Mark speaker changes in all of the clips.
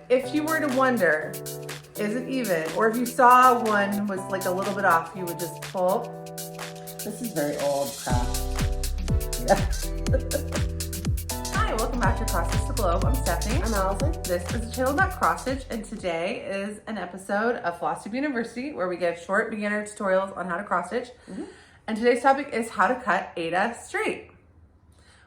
Speaker 1: if you were to wonder, is it even? Or if you saw one was like a little bit off, you would just pull.
Speaker 2: This is very old craft. Yeah.
Speaker 1: Hi, welcome back to Cross Stitch the Globe. I'm Stephanie.
Speaker 2: I'm Allison.
Speaker 1: This is a channel about cross stitch, and today is an episode of Flosstube University where we give short beginner tutorials on how to cross stitch. And today's topic is how to cut Aida straight.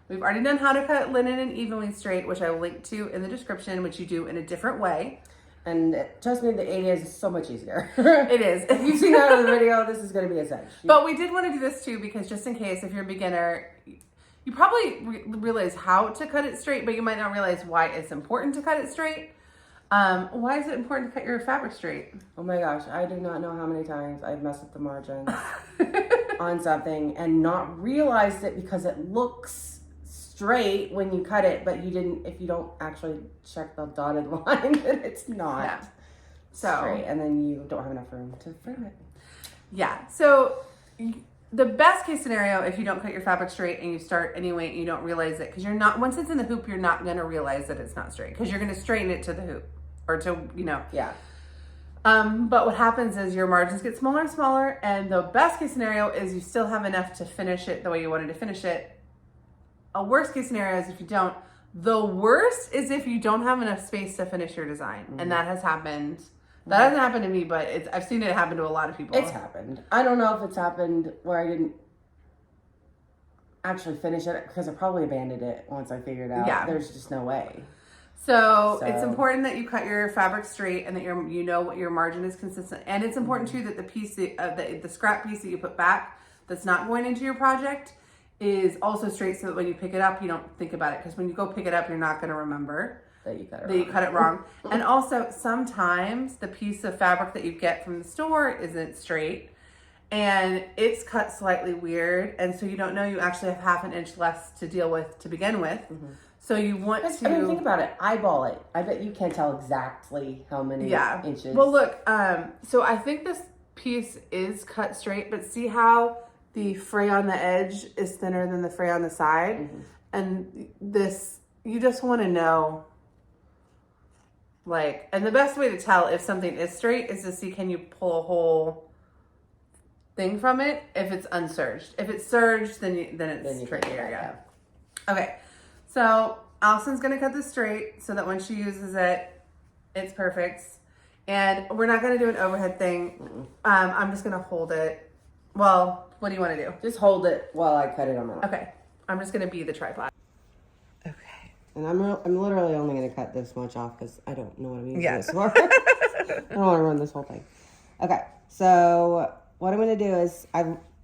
Speaker 1: We've already done how to cut linen and evenly straight, which I will link to in the description, which you do in a different way.
Speaker 2: And trust me, the Aida is so much easier.
Speaker 1: It is.
Speaker 2: If you've seen that on the video, this is going to be a cinch.
Speaker 1: But we did want to do this too, because just in case, if you're a beginner, you probably realize how to cut it straight, but you might not realize why it's important to cut it straight. Why is it important to cut your fabric straight?
Speaker 2: Oh my gosh, I do not know how many times I've messed up the margins on something and not realized it because it looks straight when you cut it, but you didn't, if you don't actually check the dotted line, then it's not straight, and then you don't have enough room to frame it.
Speaker 1: Yeah, so the best case scenario, if you don't cut your fabric straight and you start anyway and you don't realize it, because you're not, once it's in the hoop, you're not going to realize that it's not straight, because you're going to straighten it to the hoop, or to, you know.
Speaker 2: Yeah.
Speaker 1: But what happens is your margins get smaller and smaller, and the best case scenario is you still have enough to finish it the way you wanted to finish it. A worst case scenario is if you don't. The worst is if you don't have enough space to finish your design, and that has happened. That hasn't happened to me, but I've seen it happen to a lot of people.
Speaker 2: It's happened. I don't know if it's happened where I didn't actually finish it, because I probably abandoned it once I figured out.
Speaker 1: Yeah.
Speaker 2: There's just no way.
Speaker 1: So it's important that you cut your fabric straight and that you know what your margin is consistent. And it's important too that the piece, the scrap piece that you put back that's not going into your project is also straight, so that when you pick it up, you don't think about it. Because when you go pick it up, you're not going to remember
Speaker 2: that you
Speaker 1: cut it wrong. And also, sometimes the piece of fabric that you get from the store isn't straight, and it's cut slightly weird, and so you don't know you actually have half an inch less to deal with to begin with. So you want to...
Speaker 2: I mean, think about it. Eyeball it. I bet you can't tell exactly how many inches.
Speaker 1: Well, look, so I think this piece is cut straight, but see how the fray on the edge is thinner than the fray on the side? And this, you just want to know, like, and the best way to tell if something is straight is to see, can you pull a whole thing from it if it's unserged. If it's serged, then it's straight here, yeah. Okay, so Allison's going to cut this straight so that when she uses it, it's perfect. And we're not going to do an overhead thing. I'm just going to hold it. Well, what do you want to do?
Speaker 2: Just hold it while I cut it on my own.
Speaker 1: Okay. I'm just going to be the tripod. Okay.
Speaker 2: And I'm literally only going to cut this much off because I don't know what I'm using this for. I don't want to run this whole thing. Okay. So what I'm going to do is,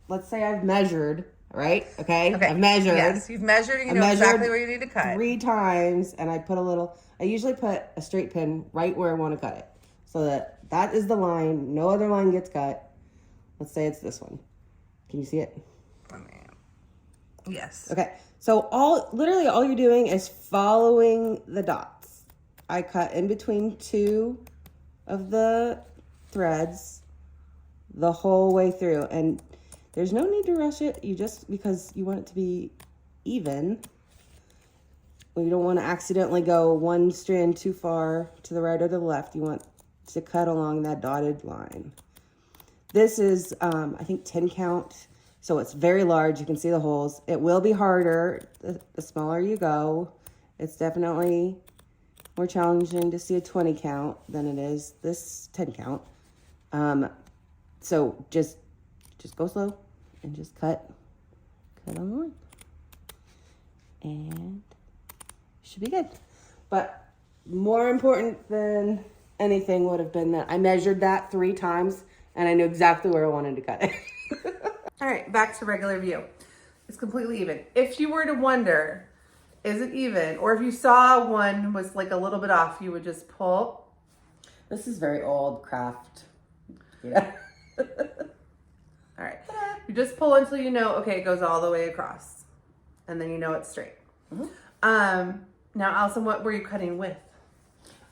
Speaker 2: let's say I've measured, right? Okay. I've measured.
Speaker 1: Yes, you've measured and you know exactly where you need to cut.
Speaker 2: 3 times, and I usually put a straight pin right where I want to cut it. So that is the line. No other line gets cut. Let's say it's this one. Can you see it?
Speaker 1: Yes.
Speaker 2: Okay. So literally all you're doing is following the dots. I cut in between 2 of the threads the whole way through, and there's no need to rush it. Because you want it to be even. You don't want to accidentally go one strand too far to the right or the left. You want to cut along that dotted line. This is, I think, 10 count, so it's very large. You can see the holes. It will be harder the smaller you go. It's definitely more challenging to see a 20 count than it is this 10 count. So just go slow and just cut on the line. And it should be good. But more important than anything would have been that I measured that 3 times, and I knew exactly where I wanted to cut it.
Speaker 1: All right, back to regular view. It's completely even. If you were to wonder, is it even? Or if you saw one was like a little bit off, you would just pull.
Speaker 2: This is very old craft. Yeah.
Speaker 1: All right. You just pull until you know, okay, it goes all the way across. And then you know it's straight. Now, Allison, what were you cutting with?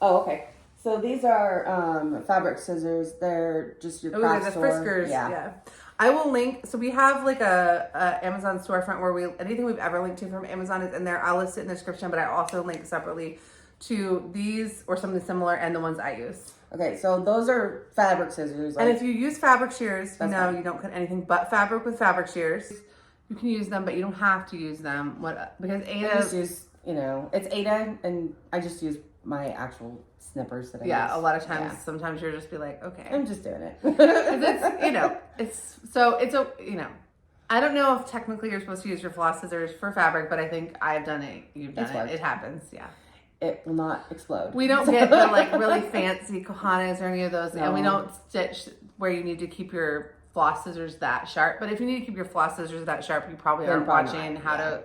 Speaker 2: Oh, okay. So these are fabric scissors. They're just your craft store.
Speaker 1: Friskers. Yeah. I will link. So we have like a Amazon storefront where anything we've ever linked to from Amazon is in there. I'll list it in the description, but I also link separately to these or something similar and the ones I use.
Speaker 2: Okay, so those are fabric scissors.
Speaker 1: And if you use fabric shears,
Speaker 2: That's
Speaker 1: no,
Speaker 2: fine.
Speaker 1: you don't cut anything but fabric with fabric shears. You can use them, but you don't have to use them. Because Aida...
Speaker 2: I just use, it's Aida, and I just use my actual snippers that I use.
Speaker 1: Yeah, a lot of times, sometimes you'll just be like, okay.
Speaker 2: I'm just doing it.
Speaker 1: I don't know if technically you're supposed to use your floss scissors for fabric, but I think I've done it. You've done it. It happens, yeah.
Speaker 2: It will not explode.
Speaker 1: We don't get the really fancy cojones or any of those, and we don't stitch where you need to keep your floss scissors that sharp. But if you need to keep your floss scissors that sharp, you probably aren't watching how to.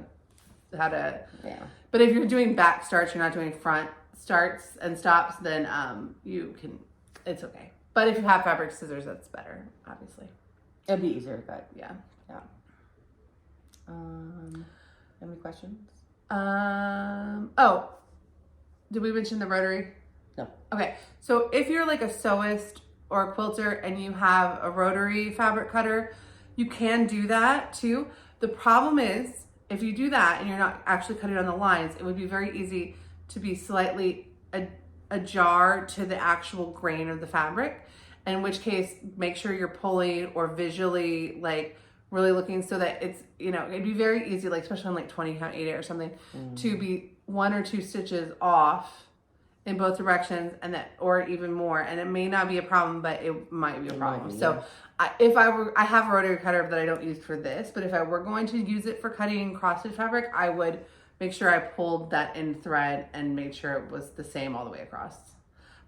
Speaker 2: Yeah.
Speaker 1: But if you're doing back starts, you're not doing front starts and stops, then you can. It's okay. But if you have fabric scissors, that's better, obviously.
Speaker 2: It'd be easier to cut.
Speaker 1: Yeah.
Speaker 2: Yeah. Any questions?
Speaker 1: Oh, did we mention the rotary?
Speaker 2: No.
Speaker 1: Okay. So if you're like a sewist or a quilter and you have a rotary fabric cutter, you can do that too. The problem is if you do that and you're not actually cutting on the lines, it would be very easy to be slightly ajar to the actual grain of the fabric, in which case make sure you're pulling or visually like really looking so that it's, it'd be very easy, like especially on like 20 count Aida or something, to be 1 or 2 stitches off in both directions, and that, or even more. And it may not be a problem, but it might be a problem. So I have a rotary cutter that I don't use for this, but if I were going to use it for cutting cross stitch fabric, I would make sure I pulled that in thread and made sure it was the same all the way across.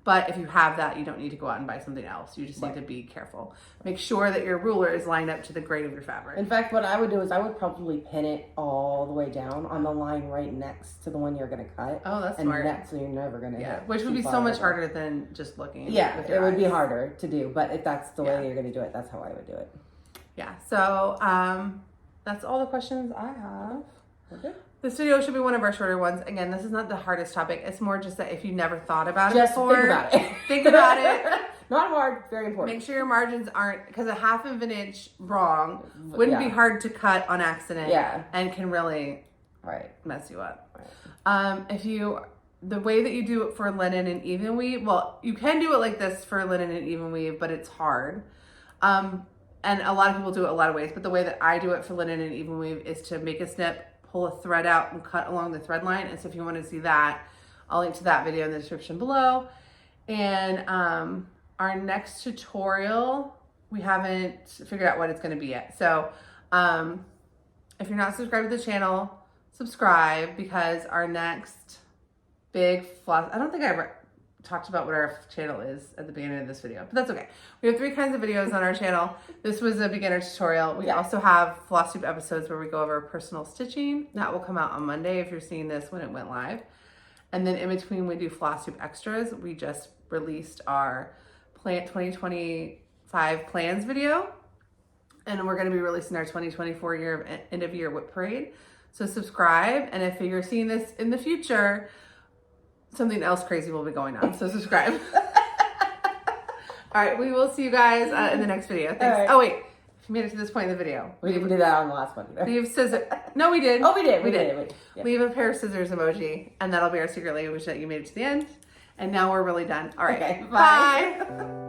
Speaker 1: But if you have that, you don't need to go out and buy something else. You just need to be careful. Make sure that your ruler is lined up to the grain of your fabric.
Speaker 2: In fact, what I would do is I would probably pin it all the way down on the line right next to the one you're going to cut.
Speaker 1: Oh, that's smart.
Speaker 2: And so you're never going to hit.
Speaker 1: Which would be so much harder than just looking.
Speaker 2: Yeah,
Speaker 1: with your
Speaker 2: it would be
Speaker 1: eyes.
Speaker 2: harder to do. But if that's the way you're going to do it, that's how I would do it.
Speaker 1: Yeah, so that's all the questions I have.
Speaker 2: Okay.
Speaker 1: This video should be one of our shorter ones. Again, this is not the hardest topic. It's more just that if you never thought about it before,
Speaker 2: think about it.
Speaker 1: Think about it.
Speaker 2: Not hard, very important.
Speaker 1: Make sure your margins aren't, because a 1/2 of an inch wrong wouldn't be hard to cut on accident.
Speaker 2: Yeah.
Speaker 1: And can really mess you up. Right. The way that you do it for linen and even weave, well, you can do it like this for linen and even weave, but it's hard. And a lot of people do it a lot of ways, but the way that I do it for linen and even weave is to make a snip, pull a thread out and cut along the thread line. And so if you want to see that, I'll link to that video in the description below. And our next tutorial, we haven't figured out what it's going to be yet. So if you're not subscribed to the channel, subscribe, because our next big floss, I don't think I ever talked about what our channel is at the beginning of this video, but that's okay. We have 3 kinds of videos on our channel. This was a beginner tutorial. We also have Flosstube episodes where we go over personal stitching. That will come out on Monday if you're seeing this when it went live. And then in between we do Flosstube extras. We just released our 2025 plans video, and we're going to be releasing our 2024 end of year whip parade. So subscribe, and if you're seeing this in the future, something else crazy will be going on. So subscribe. All right, we will see you guys in the next video. Thanks.
Speaker 2: Right.
Speaker 1: Oh wait, if you made it to this point in the video,
Speaker 2: we didn't do that on the last one either.
Speaker 1: leave scissors. No, we did.
Speaker 2: Oh, we did. Yeah.
Speaker 1: Leave a pair of scissors emoji, and that'll be our secret language that you made it to the end. And now we're really done. All right,
Speaker 2: Okay,
Speaker 1: bye.